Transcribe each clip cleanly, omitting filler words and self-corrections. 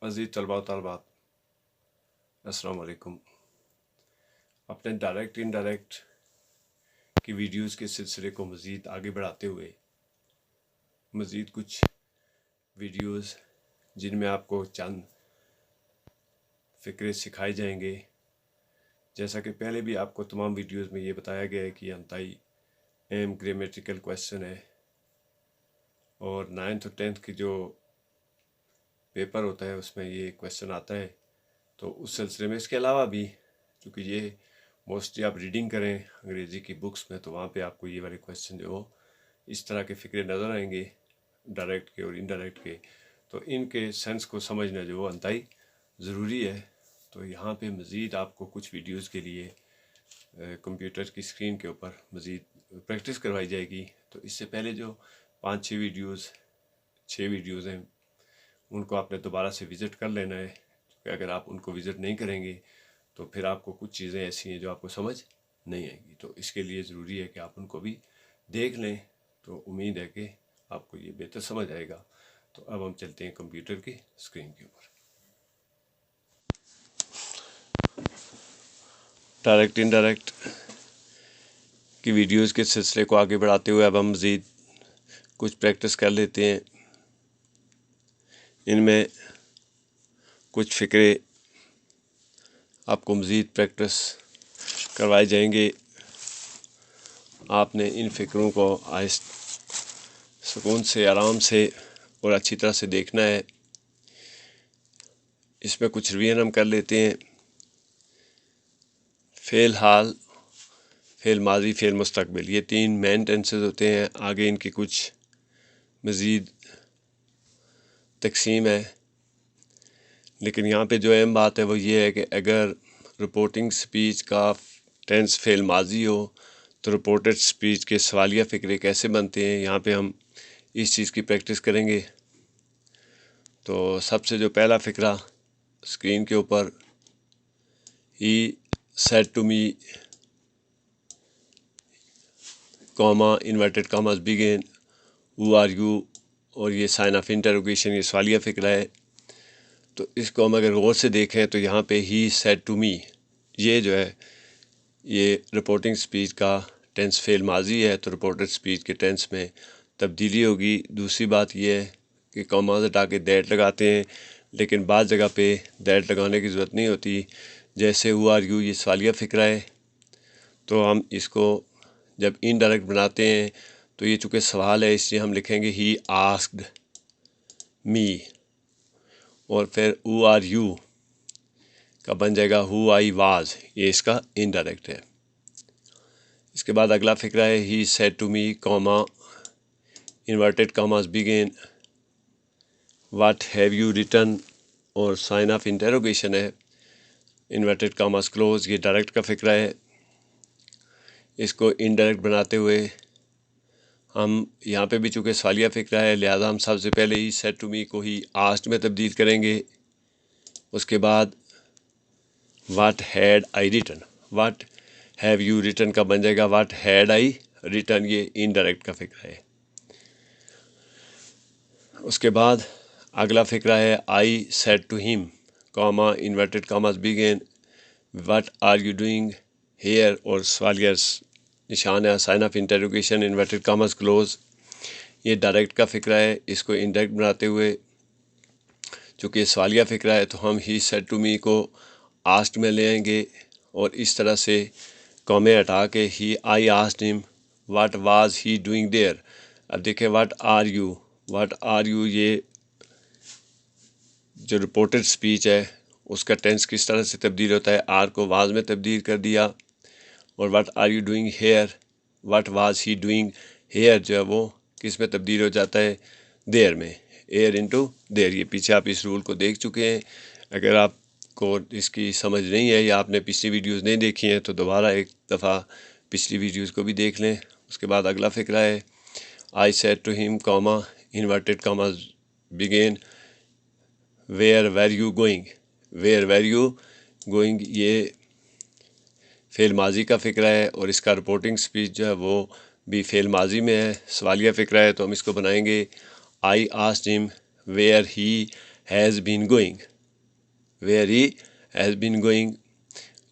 अज़ीज़ तलबा व तलबात, अस्सलाम वालेकुम। अपने डायरेक्ट इनडायरेक्ट की वीडियोस के सिलसिले को मज़ीद आगे बढ़ाते हुए मज़ीद कुछ वीडियोस जिनमें आपको चंद फ़िक्रे सिखाए जाएंगे। जैसा कि पहले भी आपको तमाम वीडियोस में ये बताया गया है कि अंताई एम ग्रामेटिकल क्वेश्चन है और 9th और 10th की जो पेपर होता है उसमें ये क्वेश्चन आता है। तो उस सिलसिले में इसके अलावा भी क्योंकि ये मोस्टली आप रीडिंग करें अंग्रेज़ी की बुक्स में तो वहाँ पे आपको ये वाले क्वेश्चन जो हो इस तरह के फ़िक्रे नज़र आएंगे, डायरेक्ट के और इनडायरेक्ट के। तो इनके सेंस को समझना जो अंतहाई ज़रूरी है। तो यहाँ पे मज़ीद आपको कुछ वीडियोस के लिए कंप्यूटर की स्क्रीन के ऊपर मज़ीद प्रैक्टिस करवाई जाएगी। तो इससे पहले जो 5-6 वीडियोज़ हैं उनको आपने दोबारा से विज़िट कर लेना है, क्योंकि अगर आप उनको विज़िट नहीं करेंगे तो फिर आपको कुछ चीज़ें ऐसी हैं जो आपको समझ नहीं आएंगी। तो इसके लिए ज़रूरी है कि आप उनको भी देख लें। तो उम्मीद है कि आपको ये बेहतर समझ आएगा। तो अब हम चलते हैं कंप्यूटर की स्क्रीन के ऊपर। डायरेक्ट इनडायरेक्ट की वीडियोस के सिलसिले को आगे बढ़ाते हुए अब हम मज़ीद कुछ प्रैक्टिस कर लेते हैं। इनमें कुछ फ़िक्रे आपको मज़ीद प्रैक्टिस करवाए जाएंगे। आपने इन फ़िक्रों को सुकून से, आराम से और अच्छी तरह से देखना है। इसमें कुछ रिवीजन हम कर लेते हैं। फ़ेल हाल, फ़ेल माजी, फ़ेल मुस्तकबिल, ये 3 मेन टेंसेस होते हैं। आगे इनकी कुछ मज़ीद तकसीम है, लेकिन यहाँ पे जो अहम बात है वो ये है कि अगर रिपोर्टिंग स्पीच का टेंस फ़ेल माजी हो तो रिपोर्टेड स्पीच के सवालिया फ़िक्रे कैसे बनते हैं, यहाँ पे हम इस चीज़ की प्रैक्टिस करेंगे। तो सबसे जो पहला फ़िक्रा स्क्रीन के ऊपर, he said to me comma inverted commas begin who are you, और ये साइन ऑफ इंटरोगेशन, ये सवालिया फ़िक्रा है। तो इसको हम अगर गौर से देखें तो यहाँ पे ही सेड टू मी, ये जो है ये रिपोर्टिंग स्पीच का टेंस फ़ेल माजी है, तो रिपोर्टेड स्पीच के टेंस में तब्दीली होगी। दूसरी बात यह है कि कॉमास हटा के दैट लगाते हैं, लेकिन बाद जगह पे दैट लगाने की ज़रूरत नहीं होती। जैसे हु आर यू, ये सवालिया फ़िक्रा है, तो हम इसको जब इनडायरेक्ट बनाते हैं तो ये चूँकि सवाल है इसलिए हम लिखेंगे ही आस्क्ड मी, और फिर हु आर यू का बन जाएगा हु आई वाज, ये इसका इनडायरेक्ट है। इसके बाद अगला फ़िक्रा है he said to me comma inverted commas begin what have you written, और साइन ऑफ इंटरोगेशन है, इन्वर्टेड कॉमास क्लोज, ये डायरेक्ट का फ़िक्रा है। इसको इनडायरेक्ट बनाते हुए हम यहाँ पे भी चूँकि सवालिया फ़िक्रा है लिहाजा हम सबसे पहले ही सेड टू मी को ही आस्क्ड में तब्दील करेंगे। उसके बाद what had I written, what have you written का बन जाएगा व्हाट हैड आई रिटन, ये इनडायरेक्ट का फ़िक्रा है। उसके बाद अगला फ़िक्रा है I said to him comma inverted commas begin what are you doing here, और सवालिया निशान है, sign of interrogation, inverted commas close, ये डायरेक्ट का फ़िक्रा है। इसको इनडायरेक्ट बनाते हुए चूँकि सवालिया फ़िक्रा है तो हम ही सेड टू मी को आस्क्ड में ले आएंगे और इस तरह से कॉमे हटा के ही I asked him what was he doing there. अब देखें व्हाट आर यू, ये जो रिपोर्टेड स्पीच है उसका टेंस किस तरह से तब्दील होता है, आर को वाज में तब्दील कर दिया, और what are you doing here, what was he doing here जो है वो किस में तब्दील हो जाता है, देयर में, एयर इनटू देयर। ये पीछे आप इस रूल को देख चुके हैं। अगर आपको इसकी समझ नहीं है या आपने पिछली वीडियोस नहीं देखी हैं तो दोबारा एक दफ़ा पिछली वीडियोस को भी देख लें। उसके बाद अगला फ़िक्रा है I said to him comma inverted commas begin where were you going, where were you going, ये फ़ेल माजी का फ़िक्रा है और इसका रिपोर्टिंग स्पीच जो है वो भी फ़ेल माजी में है, सवालिया फ़िक्रा है। तो हम इसको बनाएंगे I asked him where he has been going, where he has been going.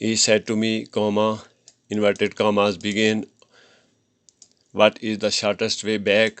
He said to me, comma, inverted commas begin, what is the shortest way back.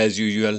as usual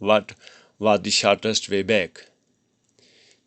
what was the shortest way back.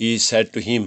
he said to him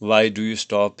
why do you stop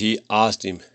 he asked him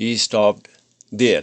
he stopped there.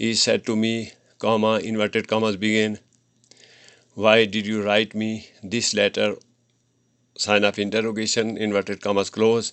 he said to me comma inverted commas begin why did you write me this letter. sign of interrogation inverted commas close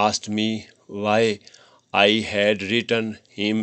asked me why I had written him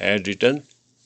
had written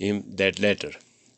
him that letter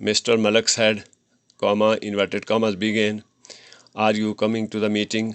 Mr. Malak said comma inverted commas begin are you coming to the meeting.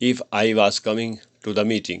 if I was coming to the meeting.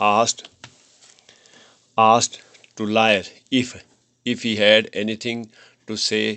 asked to liar if he had anything to say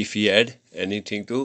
if he had anything to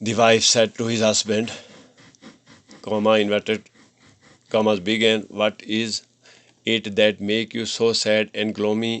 the wife said to his husband comma inverted commas begin what is it that make you so sad and gloomy.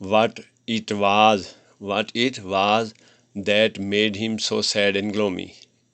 what it was that made him so sad and gloomy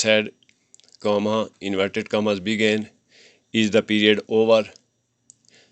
said comma inverted commas begin is the period over.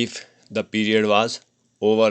if the period was over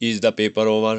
is the paper over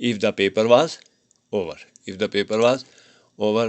if the paper was over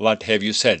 what have you said.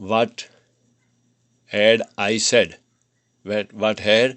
what had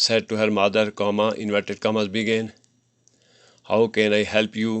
said to her mother, comma, inverted commas begin, how can I help you,